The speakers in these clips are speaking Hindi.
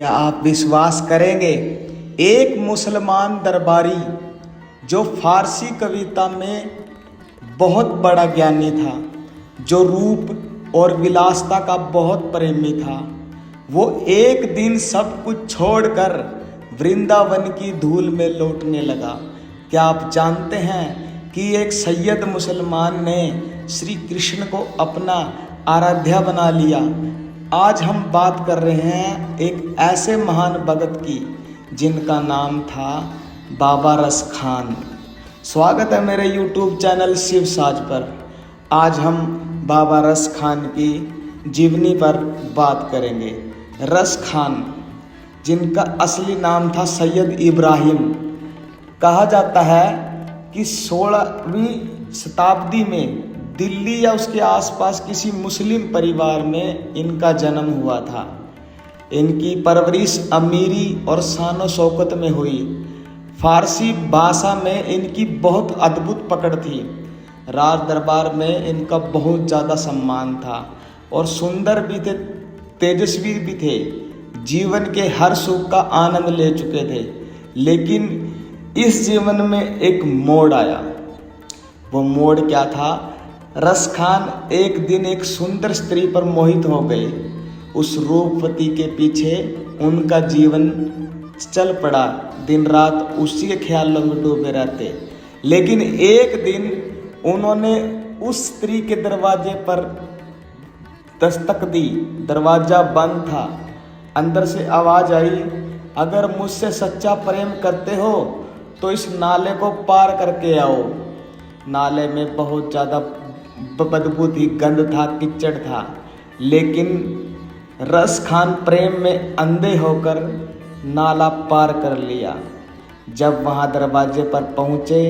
क्या आप विश्वास करेंगे, एक मुसलमान दरबारी जो फारसी कविता में बहुत बड़ा ज्ञानी था, जो रूप और विलासता का बहुत प्रेमी था, वो एक दिन सब कुछ छोड़कर वृंदावन की धूल में लौटने लगा। क्या आप जानते हैं कि एक सैयद मुसलमान ने श्री कृष्ण को अपना आराध्या बना लिया। आज हम बात कर रहे हैं एक ऐसे महान भगत की जिनका नाम था बाबा रस खान। स्वागत है मेरे YouTube चैनल शिव साज पर। आज हम बाबा रस खान की जीवनी पर बात करेंगे। रस खान, जिनका असली नाम था सैयद इब्राहिम, कहा जाता है कि 16वीं शताब्दी में दिल्ली या उसके आसपास किसी मुस्लिम परिवार में इनका जन्म हुआ था। इनकी परवरिश अमीरी और शान शौकत में हुई। फारसी भाषा में इनकी बहुत अद्भुत पकड़ थी। राज दरबार में इनका बहुत ज़्यादा सम्मान था और सुंदर भी थे, तेजस्वी भी थे। जीवन के हर सुख का आनंद ले चुके थे। लेकिन इस जीवन में एक मोड़ आया। वो मोड़ क्या था? रस खान एक दिन एक सुंदर स्त्री पर मोहित हो गए। उस रूपवती के पीछे उनका जीवन चल पड़ा। दिन रात उसी के ख्यालों में डूबे रहते। लेकिन एक दिन उन्होंने उस स्त्री के दरवाजे पर दस्तक दी। दरवाजा बंद था। अंदर से आवाज आई, अगर मुझसे सच्चा प्रेम करते हो तो इस नाले को पार करके आओ। नाले में बहुत ज़्यादा बदबू थी, गंद था, कीचड़ था। लेकिन रस खान प्रेम में अंधे होकर नाला पार कर लिया। जब वहाँ दरवाजे पर पहुँचे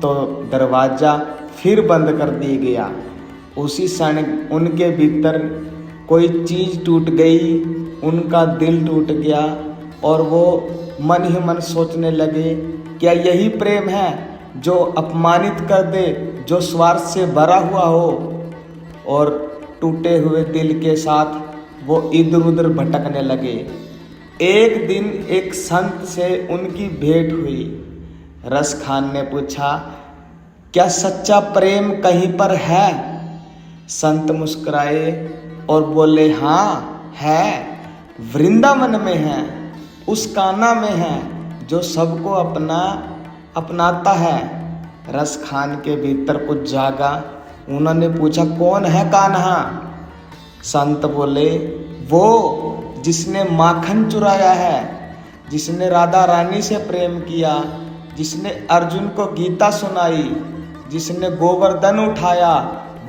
तो दरवाज़ा फिर बंद कर दिया गया। उसी क्षण उनके भीतर कोई चीज़ टूट गई, उनका दिल टूट गया और वो मन ही मन सोचने लगे, क्या यही प्रेम है जो अपमानित कर दे, जो स्वार्थ से भरा हुआ हो? और टूटे हुए दिल के साथ वो इधर उधर भटकने लगे। एक दिन एक संत से उनकी भेंट हुई। रस खान ने पूछा, क्या सच्चा प्रेम कहीं पर है? संत मुस्कुराए और बोले, हाँ है, वृंदावन में है, उस कान्हा में है जो सबको अपनाता है। रस खान के भीतर कुछ जागा। उन्होंने पूछा, कौन है कान्हा? संत बोले, वो जिसने माखन चुराया है, जिसने राधा रानी से प्रेम किया, जिसने अर्जुन को गीता सुनाई, जिसने गोवर्धन उठाया,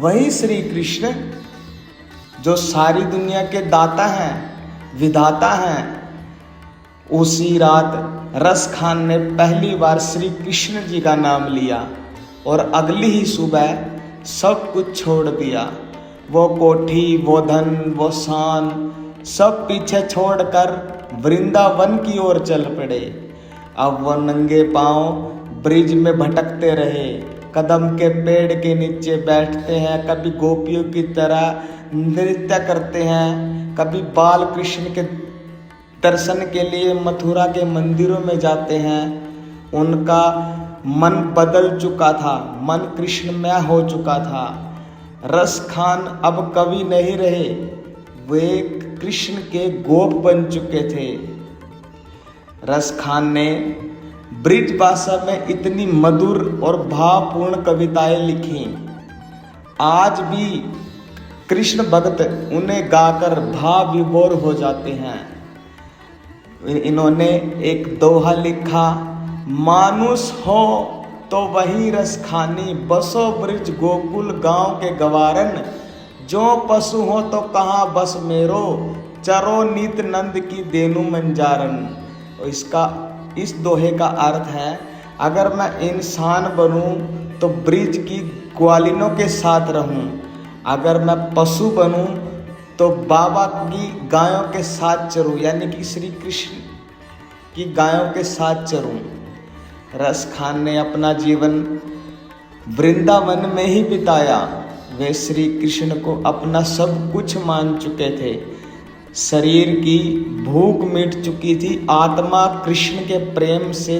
वही श्री कृष्ण जो सारी दुनिया के दाता हैं, विधाता हैं। उसी रात रस खान ने पहली बार श्री कृष्ण जी का नाम लिया और अगली ही सुबह सब कुछ छोड़ दिया। वो कोठी, वो धन, वो शान सब पीछे छोड़कर वृंदावन की ओर चल पड़े। अब वो नंगे पांव ब्रिज में भटकते रहे। कदम के पेड़ के नीचे बैठते हैं, कभी गोपियों की तरह नृत्य करते हैं, कभी बाल कृष्ण के दर्शन के लिए मथुरा के मंदिरों में जाते हैं। उनका मन बदल चुका था, मन कृष्णमय हो चुका था। रस खान अब कवि नहीं रहे, वे कृष्ण के गोप बन चुके थे। रस खान ने ब्रिज भाषा में इतनी मधुर और भावपूर्ण कविताएं लिखी। आज भी कृष्ण भक्त उन्हें गाकर भाव विभोर हो जाते हैं। इन्होंने एक दोहा लिखा, मानुष हो तो वही रस खानी, बसो ब्रिज गोकुल गांव के गवारन, जो पशु हो तो कहाँ बस मेरो, चरो नीत नंद की देनु मंजारन। इस दोहे का अर्थ है, अगर मैं इंसान बनूं तो ब्रिज की ग्वालिनों के साथ रहूं, अगर मैं पशु बनूं तो बाबा की गायों के साथ चरूं, यानी कि श्री कृष्ण की गायों के साथ चरूं। रस खान ने अपना जीवन वृंदावन में ही बिताया। वे श्री कृष्ण को अपना सब कुछ मान चुके थे। शरीर की भूख मिट चुकी थी, आत्मा कृष्ण के प्रेम से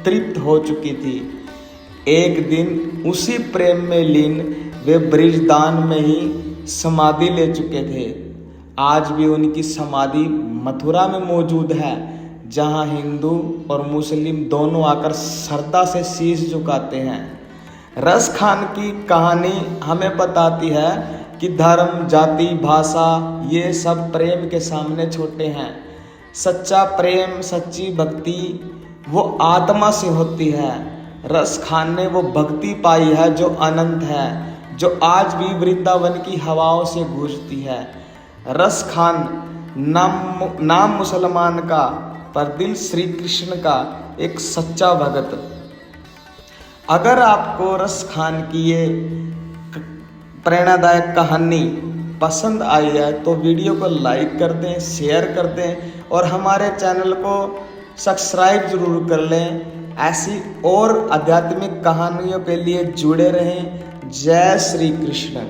तृप्त हो चुकी थी। एक दिन उसी प्रेम में लीन वे ब्रिजदान में ही समाधि ले चुके थे। आज भी उनकी समाधि मथुरा में मौजूद है, जहां हिंदू और मुस्लिम दोनों आकर श्रद्धा से शीश झुकाते हैं। रस खान की कहानी हमें बताती है कि धर्म, जाति, भाषा ये सब प्रेम के सामने छोटे हैं। सच्चा प्रेम, सच्ची भक्ति वो आत्मा से होती है। रस खान ने वो भक्ति पाई है जो अनंत है, जो आज भी वृंदावन की हवाओं से गूंजती है। रस खान नाम मुसलमान का, पर दिल श्री कृष्ण का एक सच्चा भगत। अगर आपको रस खान की ये प्रेरणादायक कहानी पसंद आई है तो वीडियो को लाइक कर दें, शेयर कर दें और हमारे चैनल को सब्सक्राइब जरूर कर लें। ऐसी और आध्यात्मिक कहानियों के लिए जुड़े रहें। जय श्री कृष्ण।